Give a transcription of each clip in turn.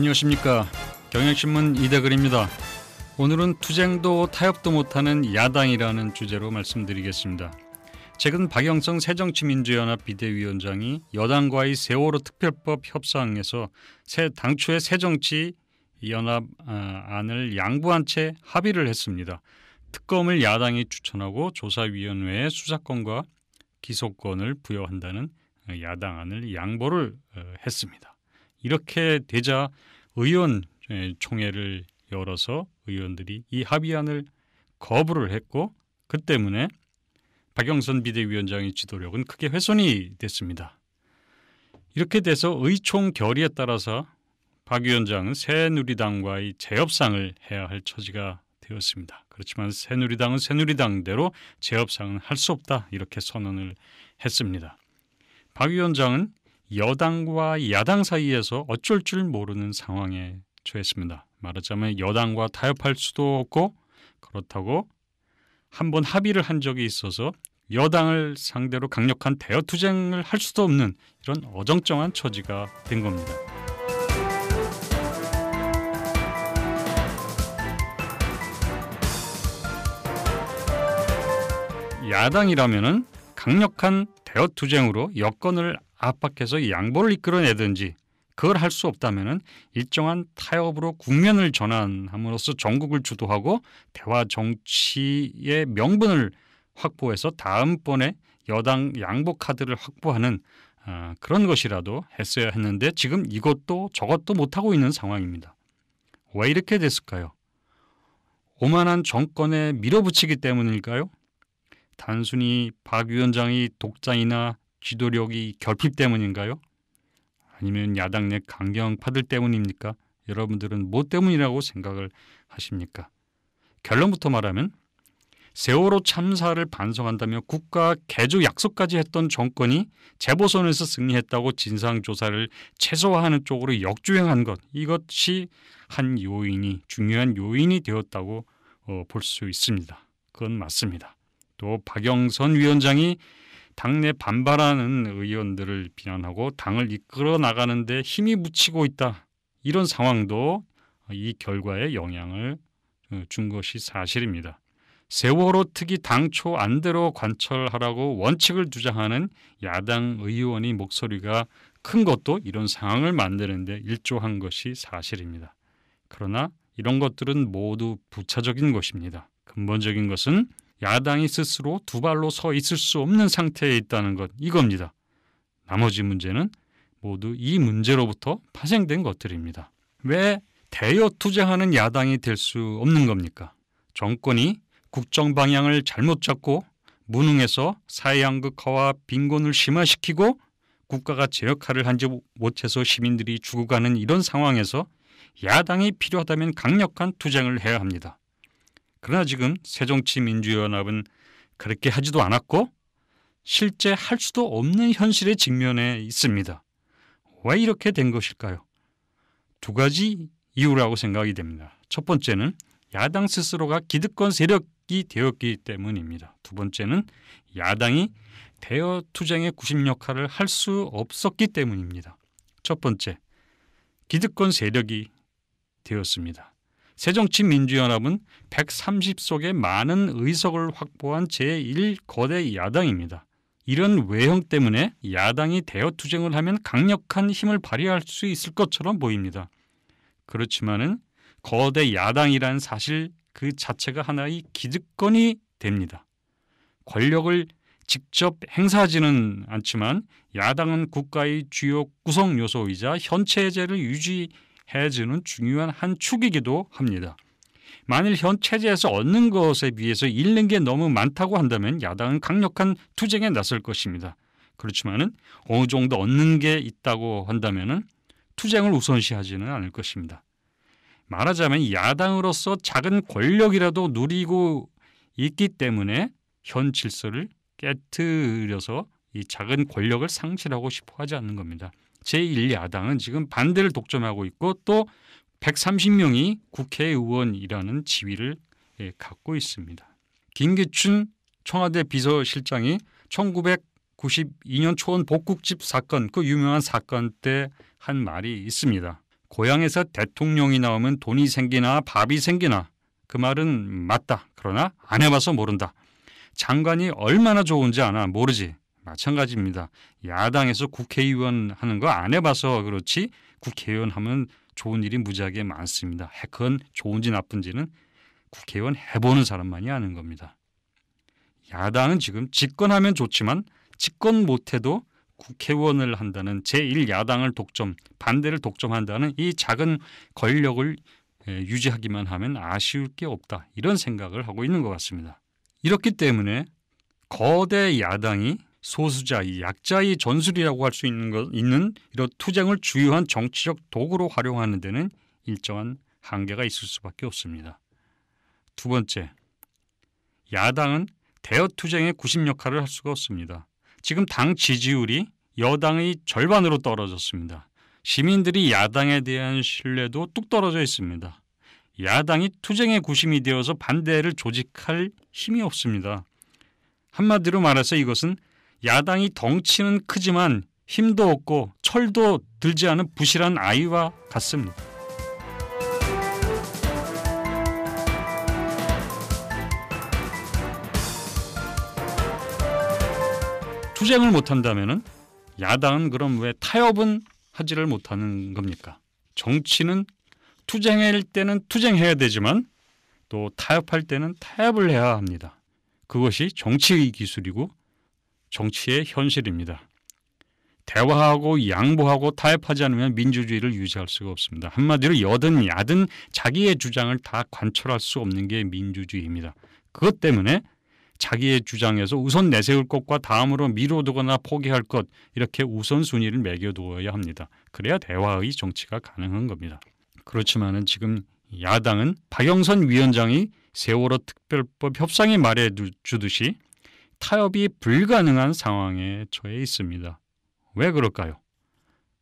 안녕하십니까. 경향신문 이대글입니다. 오늘은 투쟁도 타협도 못하는 야당이라는 주제로 말씀드리겠습니다. 최근 박영선 새정치민주연합 비대위원장이 여당과의 세월호 특별법 협상에서 당초의 새정치연합 안을 양보한 채 합의를 했습니다. 특검을 야당이 추천하고 조사위원회에 수사권과 기소권을 부여한다는 야당 안을 양보를 했습니다. 이렇게 되자 의원총회를 열어서 의원들이 이 합의안을 거부를 했고, 그 때문에 박영선 비대위원장의 지도력은 크게 훼손이 됐습니다. 이렇게 돼서 의총 결의에 따라서 박 위원장은 새누리당과의 재협상을 해야 할 처지가 되었습니다. 그렇지만 새누리당은 새누리당대로 재협상은 할 수 없다, 이렇게 선언을 했습니다. 박 위원장은 여당과 야당 사이에서 어쩔 줄 모르는 상황에 처했습니다. 말하자면 여당과 타협할 수도 없고, 그렇다고 한번 합의를 한 적이 있어서 여당을 상대로 강력한 대여투쟁을 할 수도 없는 이런 어정쩡한 처지가 된 겁니다. 야당이라면은 강력한 대여투쟁으로 여권을 압박해서 양보를 이끌어내든지, 그걸 할 수 없다면은 일정한 타협으로 국면을 전환함으로써 전국을 주도하고 대화 정치의 명분을 확보해서 다음번에 여당 양보 카드를 확보하는 그런 것이라도 했어야 했는데, 지금 이것도 저것도 못하고 있는 상황입니다. 왜 이렇게 됐을까요? 오만한 정권에 밀어붙이기 때문일까요? 단순히 박 위원장이 독장이나 지도력이 결핍 때문인가요? 아니면 야당 내 강경파들 때문입니까? 여러분들은 뭐 때문이라고 생각을 하십니까? 결론부터 말하면 세월호 참사를 반성한다며 국가 개조 약속까지 했던 정권이 재보선에서 승리했다고 진상조사를 최소화하는 쪽으로 역주행한 것, 이것이 한 요인이, 중요한 요인이 되었다고 볼 수 있습니다. 그건 맞습니다. 또 박영선 위원장이 당내 반발하는 의원들을 비난하고 당을 이끌어 나가는 데 힘이 묻히고 있다, 이런 상황도 이 결과에 영향을 준 것이 사실입니다. 세월호 특위 당초 안대로 관철하라고 원칙을 주장하는 야당 의원의 목소리가 큰 것도 이런 상황을 만드는 데 일조한 것이 사실입니다. 그러나 이런 것들은 모두 부차적인 것입니다. 근본적인 것은 야당이 스스로 두 발로 서 있을 수 없는 상태에 있다는 것, 이겁니다. 나머지 문제는 모두 이 문제로부터 파생된 것들입니다. 왜 대여투쟁하는 야당이 될 수 없는 겁니까? 정권이 국정 방향을 잘못 잡고 무능해서 사회양극화와 빈곤을 심화시키고 국가가 제 역할을 하지 못해서 시민들이 죽어가는 이런 상황에서 야당이 필요하다면 강력한 투쟁을 해야 합니다. 그러나 지금 새정치민주연합은 그렇게 하지도 않았고 실제 할 수도 없는 현실에 직면해 있습니다. 왜 이렇게 된 것일까요? 두 가지 이유라고 생각이 됩니다. 첫 번째는 야당 스스로가 기득권 세력이 되었기 때문입니다. 두 번째는 야당이 대여투쟁의 구심 역할을 할 수 없었기 때문입니다. 첫 번째, 기득권 세력이 되었습니다. 새정치민주연합은 130석의 많은 의석을 확보한 제1거대 야당입니다. 이런 외형 때문에 야당이 대여투쟁을 하면 강력한 힘을 발휘할 수 있을 것처럼 보입니다. 그렇지만은 거대 야당이라는 사실 그 자체가 하나의 기득권이 됩니다. 권력을 직접 행사하지는 않지만 야당은 국가의 주요 구성 요소이자 현체제를 유지해주는 중요한 한 축이기도 합니다. 만일 현 체제에서 얻는 것에 비해서 잃는 게 너무 많다고 한다면 야당은 강력한 투쟁에 나설 것입니다. 그렇지만은 어느 정도 얻는 게 있다고 한다면은 투쟁을 우선시하지는 않을 것입니다. 말하자면 야당으로서 작은 권력이라도 누리고 있기 때문에 현 질서를 깨트려서 이 작은 권력을 상실하고 싶어 하지 않는 겁니다. 제1야당은 지금 반대를 독점하고 있고 또 130명이 국회의원이라는 지위를 갖고 있습니다. 김기춘 청와대 비서실장이 1992년 초원 복국집 사건, 그 유명한 사건 때 한 말이 있습니다. 고향에서 대통령이 나오면 돈이 생기나 밥이 생기나 그 말은 맞다. 그러나 안 해봐서 모른다. 장관이 얼마나 좋은지 아나 모르지. 마찬가지입니다. 야당에서 국회의원 하는 거 안 해봐서 그렇지 국회의원 하면 좋은 일이 무지하게 많습니다. 그건 좋은지 나쁜지는 국회의원 해보는 사람만이 아는 겁니다. 야당은 지금 집권하면 좋지만 집권 못해도 국회의원을 한다는 제1야당을 반대를 독점한다는 이 작은 권력을 유지하기만 하면 아쉬울 게 없다. 이런 생각을 하고 있는 것 같습니다. 이렇기 때문에 거대 야당이 소수자, 약자의 전술이라고 할 수 있는 이런 투쟁을 주요한 정치적 도구로 활용하는 데는 일정한 한계가 있을 수밖에 없습니다. 두 번째, 야당은 대여투쟁의 구심 역할을 할 수가 없습니다. 지금 당 지지율이 여당의 절반으로 떨어졌습니다. 시민들이 야당에 대한 신뢰도 뚝 떨어져 있습니다. 야당이 투쟁의 구심이 되어서 반대를 조직할 힘이 없습니다. 한마디로 말해서 이것은 야당이 덩치는 크지만 힘도 없고 철도 들지 않은 부실한 아이와 같습니다. 투쟁을 못한다면 야당은 그럼 왜 타협은 하지를 못하는 겁니까? 정치는 투쟁할 때는 투쟁해야 되지만 또 타협할 때는 타협을 해야 합니다. 그것이 정치의 기술이고 정치의 현실입니다. 대화하고 양보하고 타협하지 않으면 민주주의를 유지할 수가 없습니다. 한마디로 여든 야든 자기의 주장을 다 관철할 수 없는 게 민주주의입니다. 그것 때문에 자기의 주장에서 우선 내세울 것과 다음으로 미뤄두거나 포기할 것 이렇게 우선순위를 매겨두어야 합니다. 그래야 대화의 정치가 가능한 겁니다. 그렇지만은 지금 야당은 박영선 위원장이 세월호 특별법 협상에 말해주듯이 타협이 불가능한 상황에 처해 있습니다. 왜 그럴까요?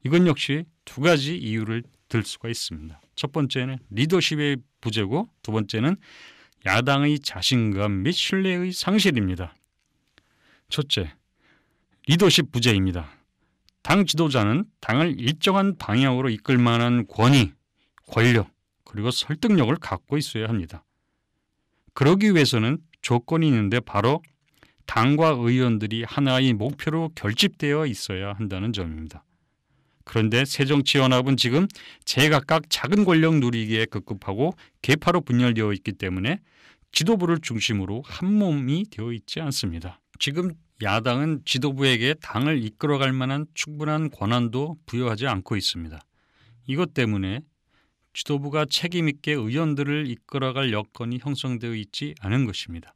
이건 역시 두 가지 이유를 들 수가 있습니다. 첫 번째는 리더십의 부재고 두 번째는 야당의 자신감 및 신뢰의 상실입니다. 첫째, 리더십 부재입니다. 당 지도자는 당을 일정한 방향으로 이끌 만한 권위, 권력, 그리고 설득력을 갖고 있어야 합니다. 그러기 위해서는 조건이 있는데 바로 당과 의원들이 하나의 목표로 결집되어 있어야 한다는 점입니다. 그런데 새정치연합은 지금 제각각 작은 권력 누리기에 급급하고 계파로 분열되어 있기 때문에 지도부를 중심으로 한 몸이 되어 있지 않습니다. 지금 야당은 지도부에게 당을 이끌어갈 만한 충분한 권한도 부여하지 않고 있습니다. 이것 때문에 지도부가 책임 있게 의원들을 이끌어갈 여건이 형성되어 있지 않은 것입니다.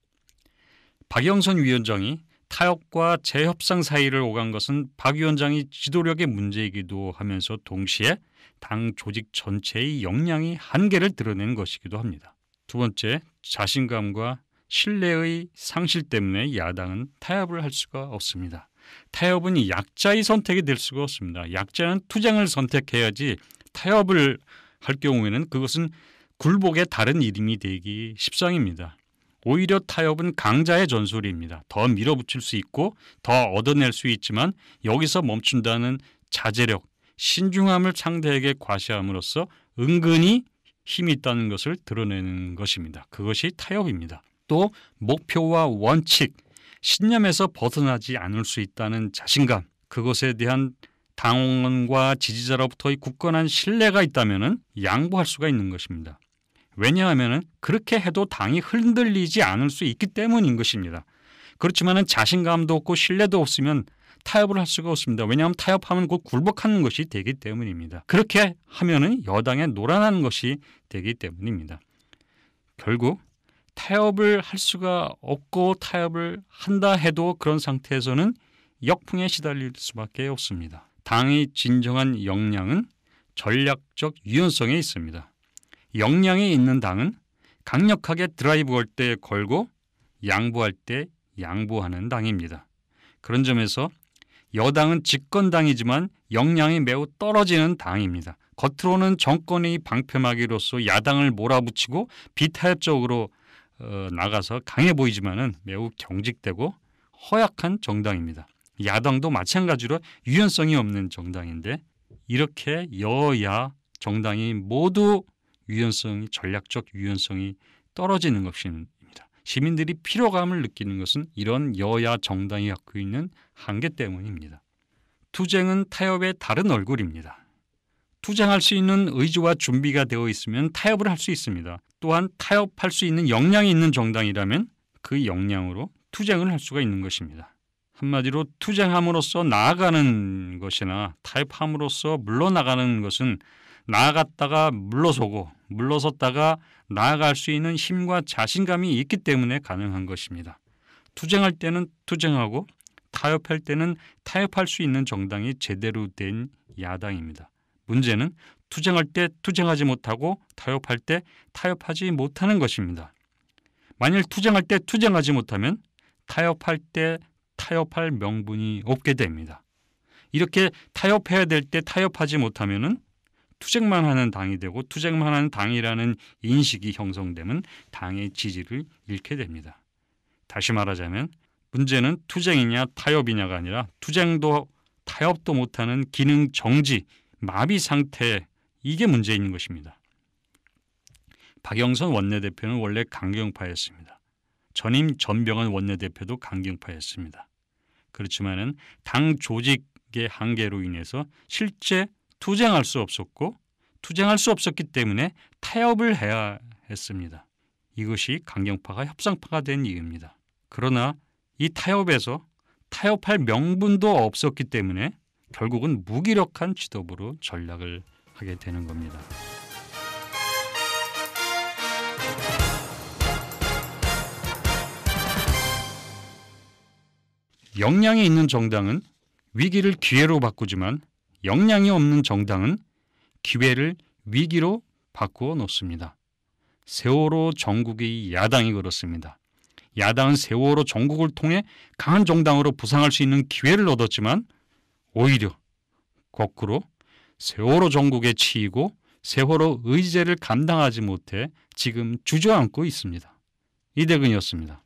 박영선 위원장이 타협과 재협상 사이를 오간 것은 박 위원장이 지도력의 문제이기도 하면서 동시에 당 조직 전체의 역량이 한계를 드러내는 것이기도 합니다. 두 번째, 자신감과 신뢰의 상실 때문에 야당은 타협을 할 수가 없습니다. 타협은 약자의 선택이 될 수가 없습니다. 약자는 투쟁을 선택해야지 타협을 할 경우에는 그것은 굴복의 다른 이름이 되기 십상입니다. 오히려 타협은 강자의 전술입니다. 더 밀어붙일 수 있고 더 얻어낼 수 있지만 여기서 멈춘다는 자제력, 신중함을 상대에게 과시함으로써 은근히 힘이 있다는 것을 드러내는 것입니다. 그것이 타협입니다. 또 목표와 원칙, 신념에서 벗어나지 않을 수 있다는 자신감, 그것에 대한 당원과 지지자로부터의 굳건한 신뢰가 있다면 양보할 수가 있는 것입니다. 왜냐하면 그렇게 해도 당이 흔들리지 않을 수 있기 때문인 것입니다. 그렇지만 자신감도 없고 신뢰도 없으면 타협을 할 수가 없습니다. 왜냐하면 타협하면 곧 굴복하는 것이 되기 때문입니다. 그렇게 하면 여당에 노란한 것이 되기 때문입니다. 결국 타협을 할 수가 없고 타협을 한다 해도 그런 상태에서는 역풍에 시달릴 수밖에 없습니다. 당의 진정한 역량은 전략적 유연성에 있습니다. 역량이 있는 당은 강력하게 드라이브 걸 때 걸고 양보할 때 양보하는 당입니다. 그런 점에서 여당은 집권당이지만 역량이 매우 떨어지는 당입니다. 겉으로는 정권의 방패막이로서 야당을 몰아붙이고 비타협적으로 나가서 강해 보이지만은 매우 경직되고 허약한 정당입니다. 야당도 마찬가지로 유연성이 없는 정당인데 이렇게 여야 정당이 모두 전략적 유연성이 떨어지는 것입니다. 시민들이 피로감을 느끼는 것은 이런 여야 정당이 갖고 있는 한계 때문입니다. 투쟁은 타협의 다른 얼굴입니다. 투쟁할 수 있는 의지와 준비가 되어 있으면 타협을 할 수 있습니다. 또한 타협할 수 있는 역량이 있는 정당이라면 그 역량으로 투쟁을 할 수가 있는 것입니다. 한마디로 투쟁함으로써 나아가는 것이나 타협함으로써 물러나가는 것은 나아갔다가 물러섰다가 나아갈 수 있는 힘과 자신감이 있기 때문에 가능한 것입니다. 투쟁할 때는 투쟁하고 타협할 때는 타협할 수 있는 정당이 제대로 된 야당입니다. 문제는 투쟁할 때 투쟁하지 못하고 타협할 때 타협하지 못하는 것입니다. 만일 투쟁할 때 투쟁하지 못하면 타협할 때 타협할 명분이 없게 됩니다. 이렇게 타협해야 될 때 타협하지 못하면은 투쟁만 하는 당이 되고 투쟁만 하는 당이라는 인식이 형성되면 당의 지지를 잃게 됩니다. 다시 말하자면 문제는 투쟁이냐 타협이냐가 아니라 투쟁도 타협도 못하는 기능 정지, 마비 상태, 이게 문제인 것입니다. 박영선 원내대표는 원래 강경파였습니다. 전임 전병헌 원내대표도 강경파였습니다. 그렇지만은 당 조직의 한계로 인해서 실제 투쟁할 수 없었고 투쟁할 수 없었기 때문에 타협을 해야 했습니다. 이것이 강경파가 협상파가 된 이유입니다. 그러나 이 타협에서 타협할 명분도 없었기 때문에 결국은 무기력한 지도부로 전락을 하게 되는 겁니다. 역량이 있는 정당은 위기를 기회로 바꾸지만 역량이 없는 정당은 기회를 위기로 바꾸어 놓습니다. 세월호 전국의 야당이 그렇습니다. 야당은 세월호 전국을 통해 강한 정당으로 부상할 수 있는 기회를 얻었지만 오히려 거꾸로 세월호 전국에 치이고 세월호 의제를 감당하지 못해 지금 주저앉고 있습니다. 이대근이었습니다.